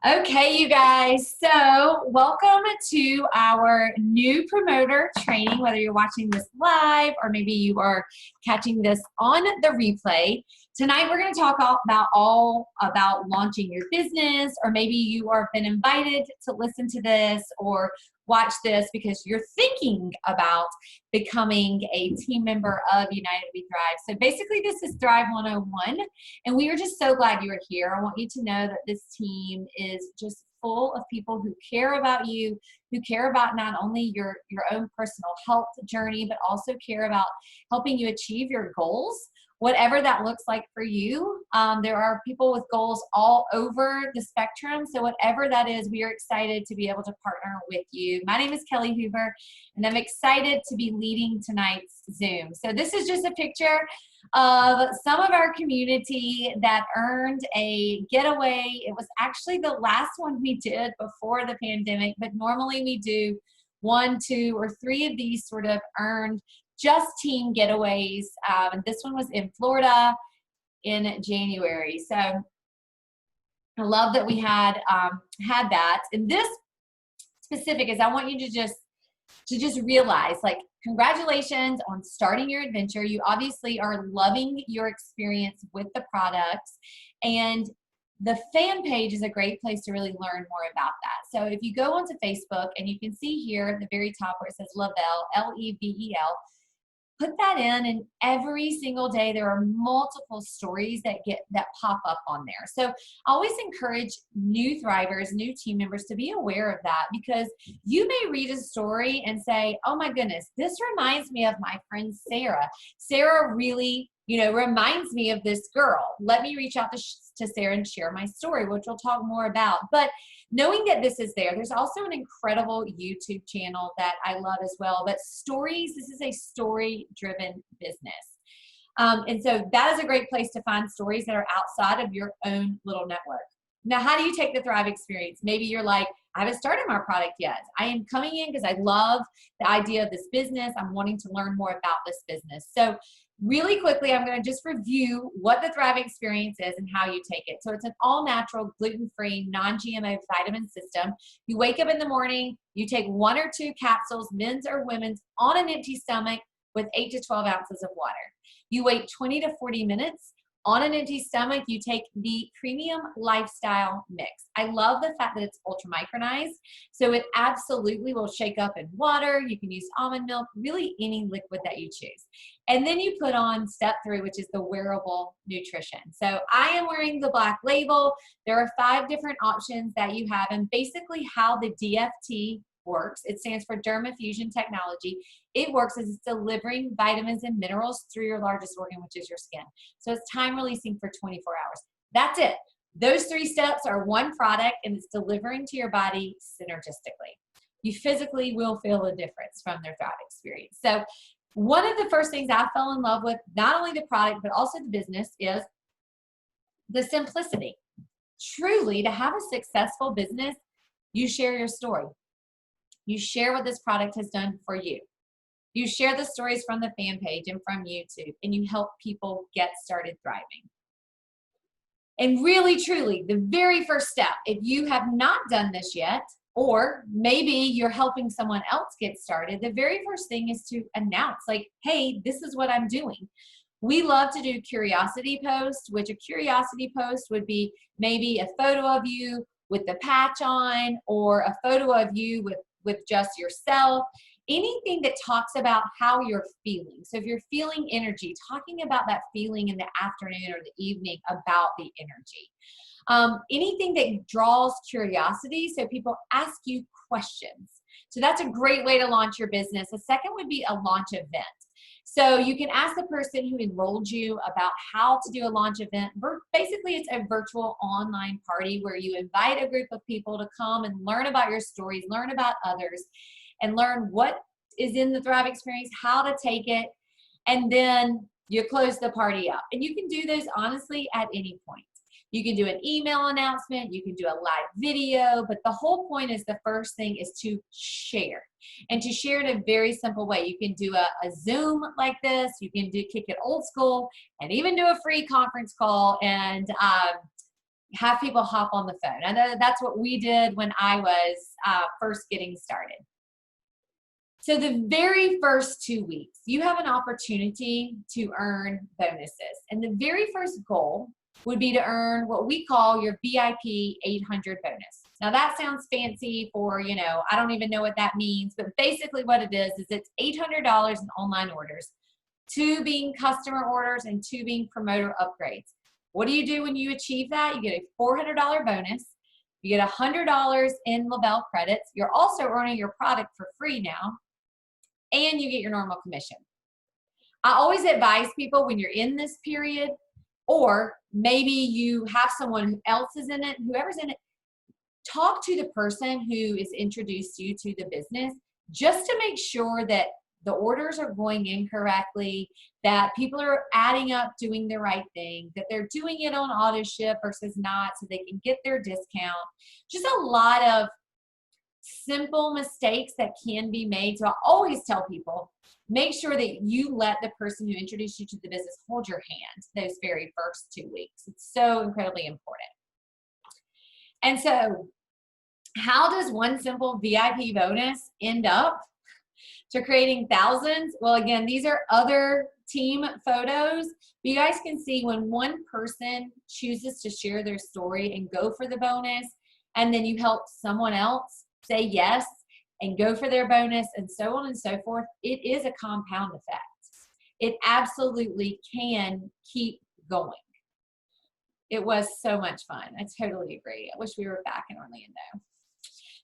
Okay, you guys, so welcome to our new promoter training, whether you're watching this live or maybe you are catching this on the replay. Tonight, we're going to talk all about launching your business, or maybe you are been invited to listen to this or watch this because you're thinking about becoming a team member of United We Thrive. So basically, this is Thrive 101. And we are just so glad you are here. I want you to know that this team is just full of people who care about you, who care about not only your own personal health journey, but also care about helping you achieve your goals, whatever that looks like for you. There are people with goals all over the spectrum. So whatever that is, we are excited to be able to partner with you. My name is Kelly Hoover, and I'm excited to be leading tonight's Zoom. So this is just a picture of some of our community that earned a getaway. It was actually the last one we did before the pandemic, but normally we do 1, 2, or 3 of these sort of earned just team getaways. And this one was in Florida in January. So I love that we had that. And this specific is I want you to just realize, like, congratulations on starting your adventure. You obviously are loving your experience with the products, and the fan page is a great place to really learn more about that. So if you go onto Facebook, and you can see here at the very top where it says Level, Level, put that in, and every single day there are multiple stories that pop up on there. So I always encourage new thrivers, new team members to be aware of that, because you may read a story and say, oh my goodness, this reminds me of my friend Sarah. Sarah really, reminds me of this girl. Let me reach out to Sarah and share my story, which we'll talk more about. But knowing that this is there's also an incredible YouTube channel that I love as well. But stories, this is a story-driven business. And so that is a great place to find stories that are outside of your own little network. Now, how do you take the Thrive experience? Maybe you're like, I haven't started my product yet. I am coming in because I love the idea of this business. I'm wanting to learn more about this business. So really quickly, I'm going to just review what the Thrive experience is and how you take it. So it's an all-natural, gluten-free, non-GMO vitamin system. You wake up in the morning, you take 1 or 2 capsules, men's or women's, on an empty stomach with 8 to 12 ounces of water. You wait 20 to 40 minutes. On an empty stomach, you take the Premium Lifestyle Mix. I love the fact that it's ultra micronized, so it absolutely will shake up in water. You can use almond milk, really any liquid that you choose. And then you put on step 3, which is the wearable nutrition. So I am wearing the black label. There are 5 different options that you have, and basically how the DFT works. It stands for Dermafusion Technology. It works as it's delivering vitamins and minerals through your largest organ, which is your skin. So it's time releasing for 24 hours. That's it. Those 3 steps are one product, and it's delivering to your body synergistically. You physically will feel a difference from their Thrive experience. So one of the first things I fell in love with, not only the product, but also the business, is the simplicity. Truly, to have a successful business, you share your story. You share what this product has done for you. You share the stories from the fan page and from YouTube, and you help people get started thriving. And really, truly, the very first step, if you have not done this yet, or maybe you're helping someone else get started, the very first thing is to announce, like, hey, this is what I'm doing. We love to do curiosity posts, which a curiosity post would be maybe a photo of you with the patch on, or a photo of you with just yourself. Anything that talks about how you're feeling. So if you're feeling energy, talking about that feeling in the afternoon or the evening about the energy. Anything that draws curiosity, so people ask you questions. So that's a great way to launch your business. The second would be a launch event. So you can ask the person who enrolled you about how to do a launch event. Basically, it's a virtual online party where you invite a group of people to come and learn about your stories, learn about others, and learn what is in the Thrive experience, how to take it, and then you close the party up. And you can do this honestly at any point. You can do an email announcement, you can do a live video, but the whole point is, the first thing is to share. And to share in a very simple way. You can do a Zoom like this, you can kick it old school, and even do a free conference call, and have people hop on the phone. I know that's what we did when I was first getting started. So the very first 2 weeks, you have an opportunity to earn bonuses. And the very first goal would be to earn what we call your VIP 800 bonus. Now that sounds fancy for, I don't even know what that means, but basically what it is it's $800 in online orders, 2 being customer orders and 2 being promoter upgrades. What do you do when you achieve that? You get a $400 bonus. You get $100 in Lavelle credits. You're also earning your product for free now, and you get your normal commission. I always advise people when you're in this period, or maybe you have someone else is in it, whoever's in it, talk to the person who is introduced you to the business just to make sure that the orders are going in correctly, that people are adding up, doing the right thing, that they're doing it on auto ship versus not so they can get their discount. Just a lot of simple mistakes that can be made. So I always tell people, make sure that you let the person who introduced you to the business hold your hand those very first 2 weeks. It's so incredibly important. And so how does one simple VIP bonus end up to creating thousands? Well, again, these are other team photos. You guys can see when one person chooses to share their story and go for the bonus, and then you help someone else say yes and go for their bonus, and so on and so forth, it is a compound effect. It absolutely can keep going. It was so much fun. I totally agree. I wish we were back in Orlando.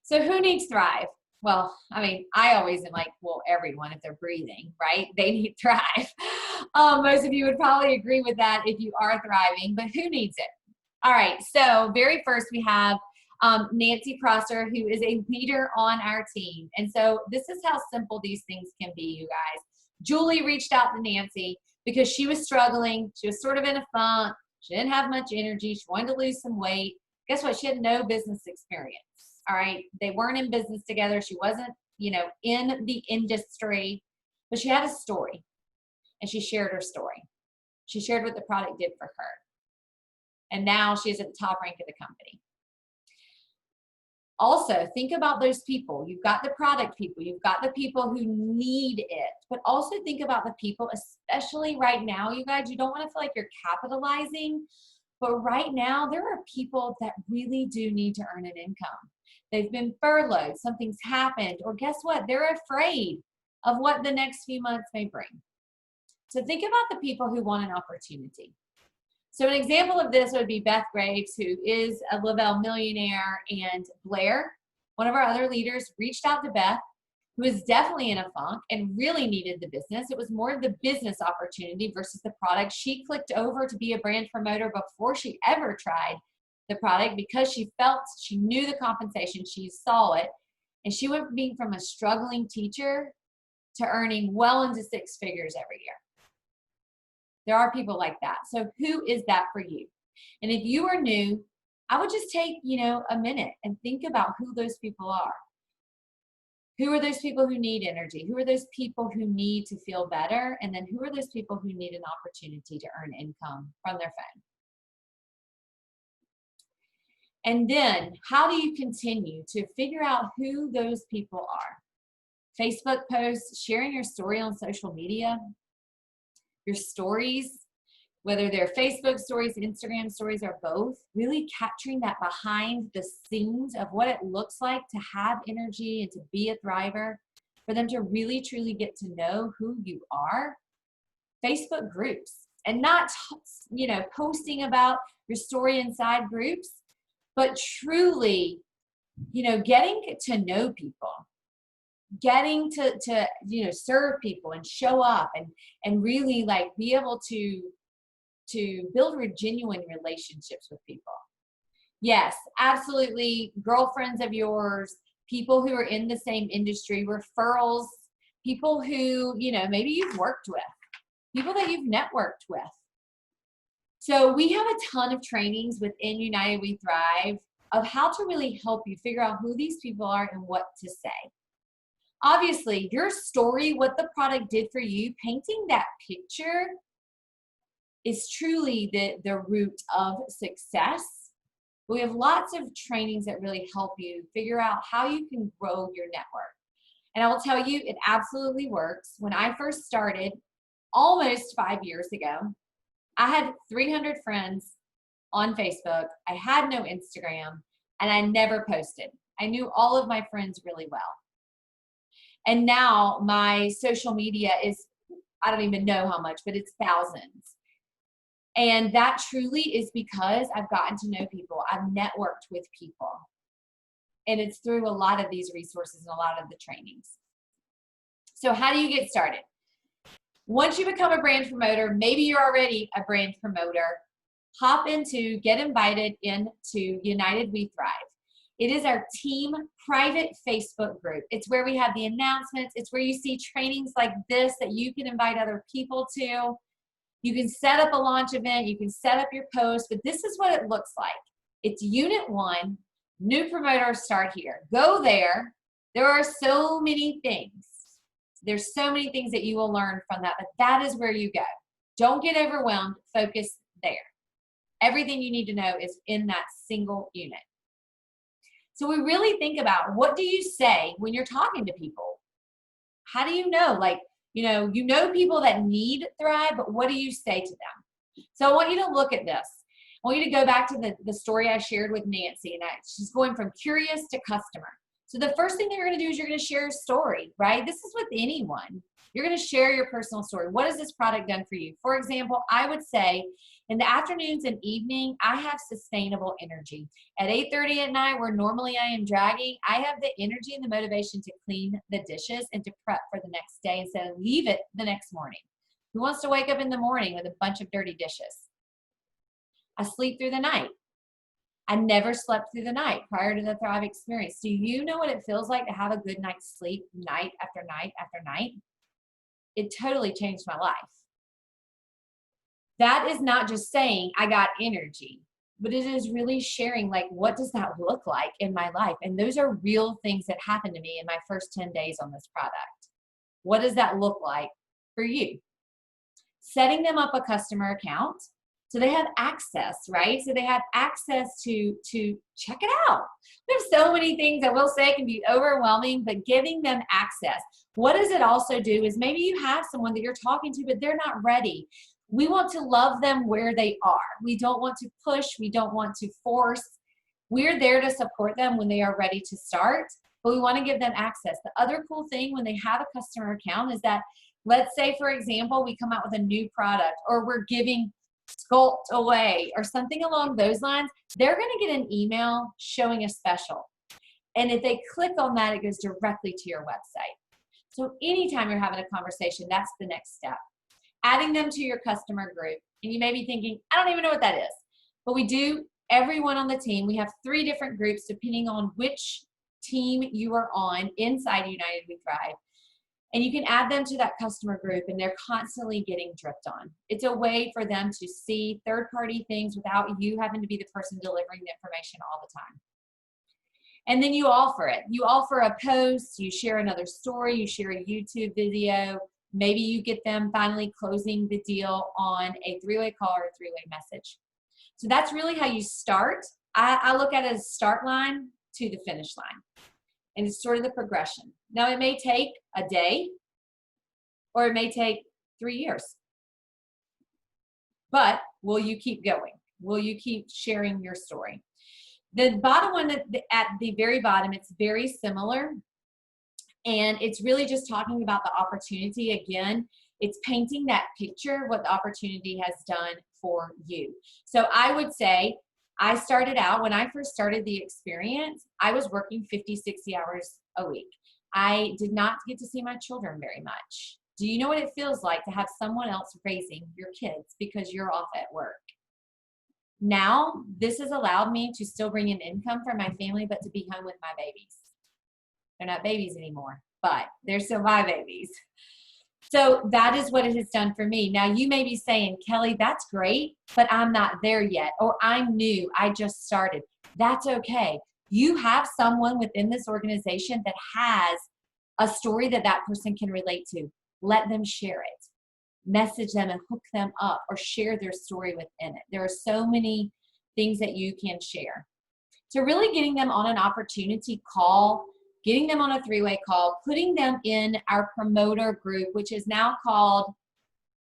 So who needs Thrive? Well, I mean, I always am like, well, everyone, if they're breathing, right? They need Thrive. Most of you would probably agree with that if you are thriving, but who needs it? All right, so very first we have Nancy Prosser, who is a leader on our team. And so this is how simple these things can be, you guys. Julie reached out to Nancy because she was struggling. She was sort of in a funk. She didn't have much energy. She wanted to lose some weight. Guess what? She had no business experience. All right. They weren't in business together. She wasn't, in the industry, but she had a story, and she shared her story. She shared what the product did for her. And now she's at the top rank of the company. Also, think about those people. You've got the product people. You've got the people who need it. But also think about the people, especially right now, you guys, you don't want to feel like you're capitalizing. But right now, there are people that really do need to earn an income. They've been furloughed. Something's happened. Or guess what? They're afraid of what the next few months may bring. So think about the people who want an opportunity. So an example of this would be Beth Graves, who is a Lavelle millionaire, and Blair, one of our other leaders, reached out to Beth, who was definitely in a funk and really needed the business. It was more of the business opportunity versus the product. She clicked over to be a brand promoter before she ever tried the product because she knew the compensation, she saw it, and she went from being from a struggling teacher to earning well into 6 figures every year. There are people like that. So who is that for you? And if you are new, I would just take, a minute and think about who those people are. Who are those people who need energy? Who are those people who need to feel better? And then who are those people who need an opportunity to earn income from their phone? And then how do you continue to figure out who those people are? Facebook posts, sharing your story on social media, your stories, whether they're Facebook stories, Instagram stories, or both, really capturing that behind the scenes of what it looks like to have energy and to be a thriver, for them to really, truly get to know who you are. Facebook groups, and not, posting about your story inside groups, but truly, getting to know people. Getting to serve people and show up and really be able to build genuine relationships with people. Yes, absolutely. Girlfriends of yours, people who are in the same industry, referrals, people who, maybe you've worked with, people that you've networked with. So we have a ton of trainings within United We Thrive of how to really help you figure out who these people are and what to say. Obviously, your story, what the product did for you, painting that picture is truly the root of success. We have lots of trainings that really help you figure out how you can grow your network. And I will tell you, it absolutely works. When I first started almost 5 years ago, I had 300 friends on Facebook. I had no Instagram, and I never posted. I knew all of my friends really well. And now my social media is, I don't even know how much, but it's thousands. And that truly is because I've gotten to know people. I've networked with people. And it's through a lot of these resources and a lot of the trainings. So how do you get started? Once you become a brand promoter, maybe you're already a brand promoter, hop into, get invited into United We Thrive. It is our team private Facebook group. It's where we have the announcements. It's where you see trainings like this that you can invite other people to. You can set up a launch event. You can set up your post, but this is what it looks like. It's Unit 1, new promoters start here. Go there. There are so many things. There's so many things that you will learn from that, but that is where you go. Don't get overwhelmed. Focus there. Everything you need to know is in that single unit. So we really think about, what do you say when you're talking to people? How do you know? Like, you know people that need Thrive, but what do you say to them? So I want you to look at this. I want you to go back to the story I shared with Nancy, and she's going from curious to customer. So the first thing that you're going to do is you're going to share a story, right? This is with anyone. You're going to share your personal story. What has this product done for you? For example, I would say in the afternoons and evening, I have sustainable energy. At 8:30 at night, where normally I am dragging, I have the energy and the motivation to clean the dishes and to prep for the next day instead of leave it the next morning. Who wants to wake up in the morning with a bunch of dirty dishes? I sleep through the night. I never slept through the night prior to the Thrive experience. Do you know what it feels like to have a good night's sleep night after night after night? It totally changed my life. That is not just saying I got energy, but it is really sharing, like, what does that look like in my life? And those are real things that happened to me in my first 10 days on this product. What does that look like for you? Setting them up a customer account so they have access, right? So they have access to check it out. There's so many things that we'll say can be overwhelming, but giving them access. What does it also do is maybe you have someone that you're talking to, but they're not ready. We want to love them where they are. We don't want to push. We don't want to force. We're there to support them when they are ready to start, but we want to give them access. The other cool thing when they have a customer account is that, let's say, for example, we come out with a new product, or we're giving Sculpt away or something along those lines, they're going to get an email showing a special. And if they click on that, it goes directly to your website. So anytime you're having a conversation, that's the next step. Adding them to your customer group. And you may be thinking, I don't even know what that is. But we do, everyone on the team, we have 3 different groups depending on which team you are on inside United We Thrive. And you can add them to that customer group, and they're constantly getting dripped on. It's a way for them to see third-party things without you having to be the person delivering the information all the time. And then you offer it. You offer a post, you share another story, you share a YouTube video. Maybe you get them finally closing the deal on a 3-way call or a 3-way message. So that's really how you start. I look at it as a start line to the finish line. And it's sort of the progression. Now, it may take a day, or it may take 3 years. But will you keep going? Will you keep sharing your story? The bottom one, at the very bottom, it's very similar. And it's really just talking about the opportunity. Again, it's painting that picture, what the opportunity has done for you. So I would say, I started out, when I first started the experience, I was working 50, 60 hours a week. I did not get to see my children very much. Do you know what it feels like to have someone else raising your kids because you're off at work? Now, this has allowed me to still bring in income for my family, but to be home with my babies. They're not babies anymore, but they're still my babies. So that is what it has done for me. Now, you may be saying, Kelly, that's great, but I'm not there yet, or I'm new, I just started. That's okay. You have someone within this organization that has a story that that person can relate to. Let them share it. Message them and hook them up, or share their story within it. There are so many things that you can share. So really getting them on an opportunity call, getting them on a three-way call, putting them in our promoter group, which is now called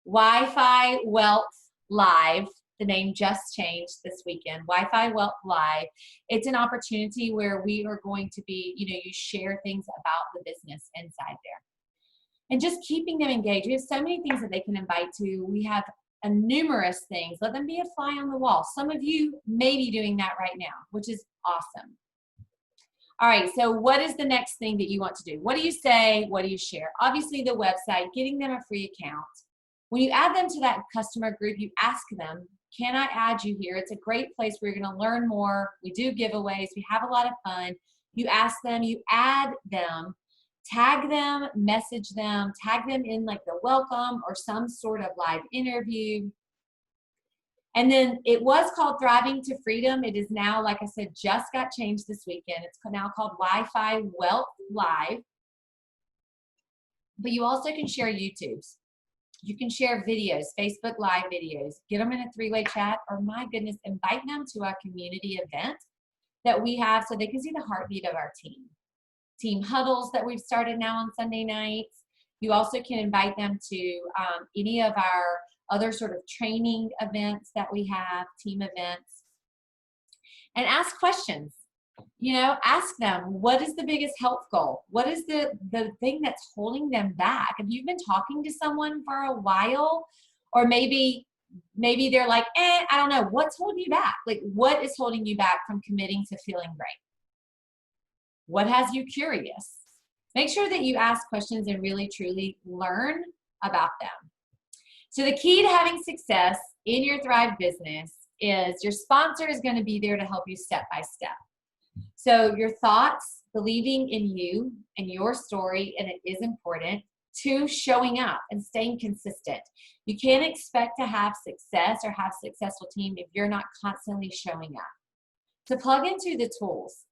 Wi-Fi Wealth Live. The name just changed this weekend, Wi-Fi Wealth Live. It's an opportunity where we are going to be, you share things about the business inside there. And just keeping them engaged. We have so many things that they can invite to. We have numerous things. Let them be a fly on the wall. Some of you may be doing that right now, which is awesome. All right, so what is the next thing that you want to do? What do you say? What do you share? Obviously, the website, getting them a free account. When you add them to that customer group, you ask them, can I add you here? It's a great place where you're going to learn more. We do giveaways. We have a lot of fun. You ask them, you add them, tag them, message them, tag them in like the welcome or some sort of live interview. And then it was called Thriving to Freedom. It is now, like I said, just got changed this weekend. It's now called Wi-Fi Wealth Live. But you also can share YouTubes. You can share videos, Facebook Live videos, get them in a three-way chat, or my goodness, invite them to our community event that we have so they can see the heartbeat of our team. Team huddles that we've started now on Sunday nights. You also can invite them to any of our other sort of training events that we have, team events, and ask questions. Ask them, what is the biggest health goal? What is the thing that's holding them back? If you've been talking to someone for a while, or maybe they're like, I don't know, what's holding you back? Like, what is holding you back from committing to feeling great? What has you curious? Make sure that you ask questions and really, truly learn about them. So the key to having success in your Thrive business is your sponsor is going to be there to help you step by step. So your thoughts, believing in you and your story, and it is important, to showing up and staying consistent. You can't expect to have success or have a successful team if you're not constantly showing up. So plug into the tools.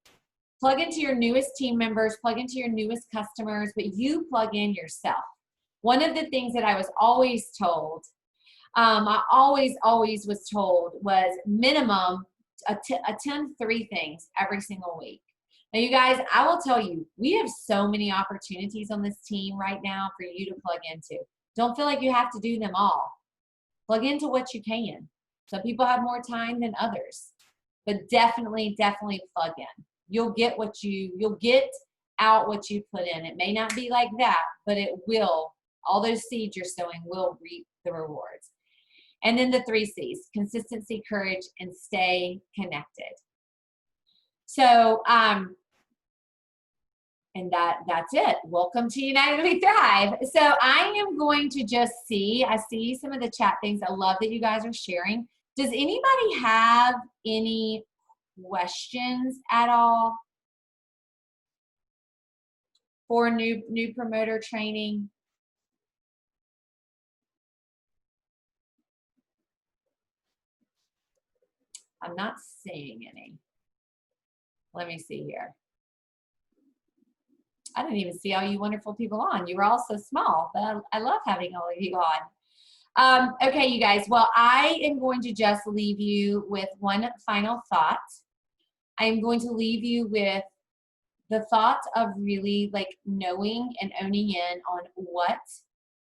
Plug into your newest team members, plug into your newest customers, but you plug in yourself. One of the things that I was always told, I always was told, was minimum attend 3 things every single week. Now, you guys, I will tell you, we have so many opportunities on this team right now for you to plug into. Don't feel like you have to do them all. Plug into what you can. Some people have more time than others, but definitely plug in. You'll get out what you put in. It may not be like that, but it will. All those seeds you're sowing will reap the rewards. And then the 3 C's, consistency, courage, and stay connected. So, and that's it. Welcome to United We Thrive. So I am going to I see some of the chat things. I love that you guys are sharing. Does anybody have any questions at all for new promoter training? I'm not seeing any. Let me see here. I didn't even see all you wonderful people on. You were all so small, but I love having all of you on. Okay, you guys. Well, I am going to just leave you with one final thought. I am going to leave you with the thought of really like knowing and owning in on what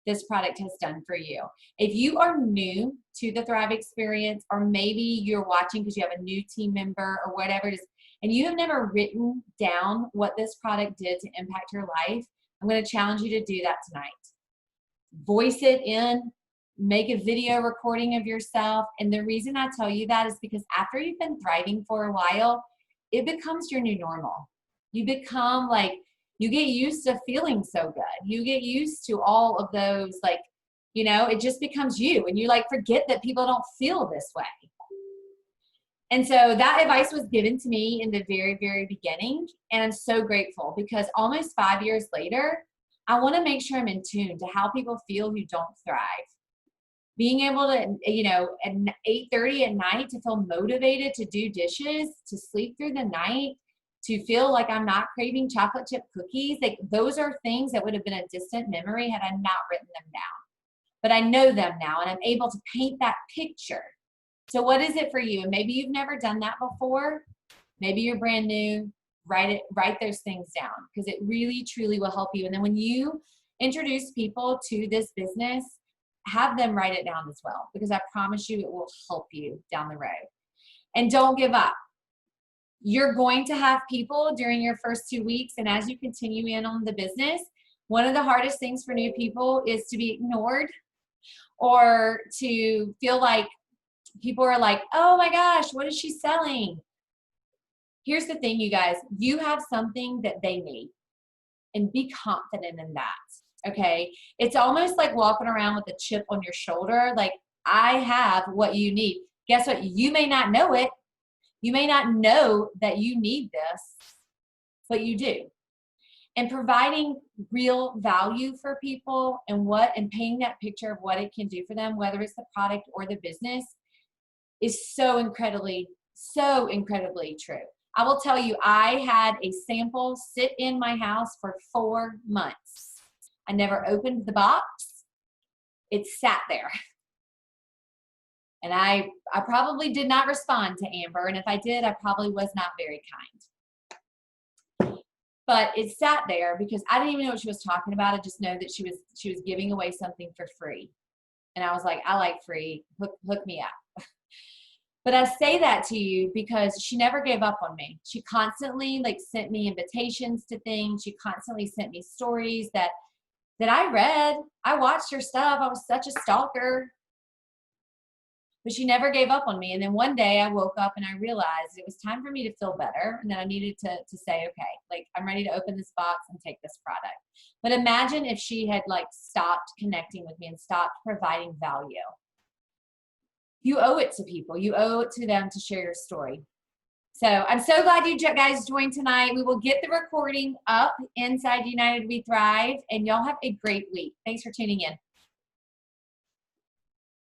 this product has done for you. If you are new to the Thrive experience, or maybe you're watching because you have a new team member or whatever it is, and you have never written down what this product did to impact your life, I'm going to challenge you to do that tonight. Voice it in, make a video recording of yourself. And the reason I tell you that is because after you've been thriving for a while, it becomes your new normal. You become like, you get used to feeling so good. You get used to all of those, like, it just becomes you. And you like forget that people don't feel this way. And so that advice was given to me in the very, very beginning. And I'm so grateful because almost 5 years later, I want to make sure I'm in tune to how people feel who don't thrive. Being able to, at 8:30 at night to feel motivated to do dishes, to sleep through the night, to feel like I'm not craving chocolate chip cookies. Like those are things that would have been a distant memory had I not written them down. But I know them now and I'm able to paint that picture. So what is it for you? And maybe you've never done that before, Maybe you're brand new. Write those things down because it really, truly will help you. And then when you introduce people to this business, have them write it down as well, because I promise you it will help you down the road. And don't give up. You're going to have people during your first 2 weeks, and as you continue in on the business, one of the hardest things for new people is to be ignored or to feel like people are like, oh my gosh, what is she selling? Here's the thing, you guys, you have something that they need, and be confident in that, okay? It's almost like walking around with a chip on your shoulder, like, I have what you need. Guess what? You may not know it. You may not know that you need this, but you do. And providing real value for people and painting that picture of what it can do for them, whether it's the product or the business, is so incredibly true. I will tell you, I had a sample sit in my house for 4 months. I never opened the box. It sat there. And I probably did not respond to Amber. And if I did, I probably was not very kind. But it sat there because I didn't even know what she was talking about. I just know that she was giving away something for free. And I was like, I like free. Hook me up. But I say that to you because she never gave up on me. She constantly sent me invitations to things. She constantly sent me stories that I read. I watched her stuff. I was such a stalker. But she never gave up on me. And then one day I woke up and I realized it was time for me to feel better. And then I needed to say, okay, I'm ready to open this box and take this product. But imagine if she had stopped connecting with me and stopped providing value. You owe it to people. You owe it to them to share your story. So I'm so glad you guys joined tonight. We will get the recording up inside United We Thrive, and y'all have a great week. Thanks for tuning in.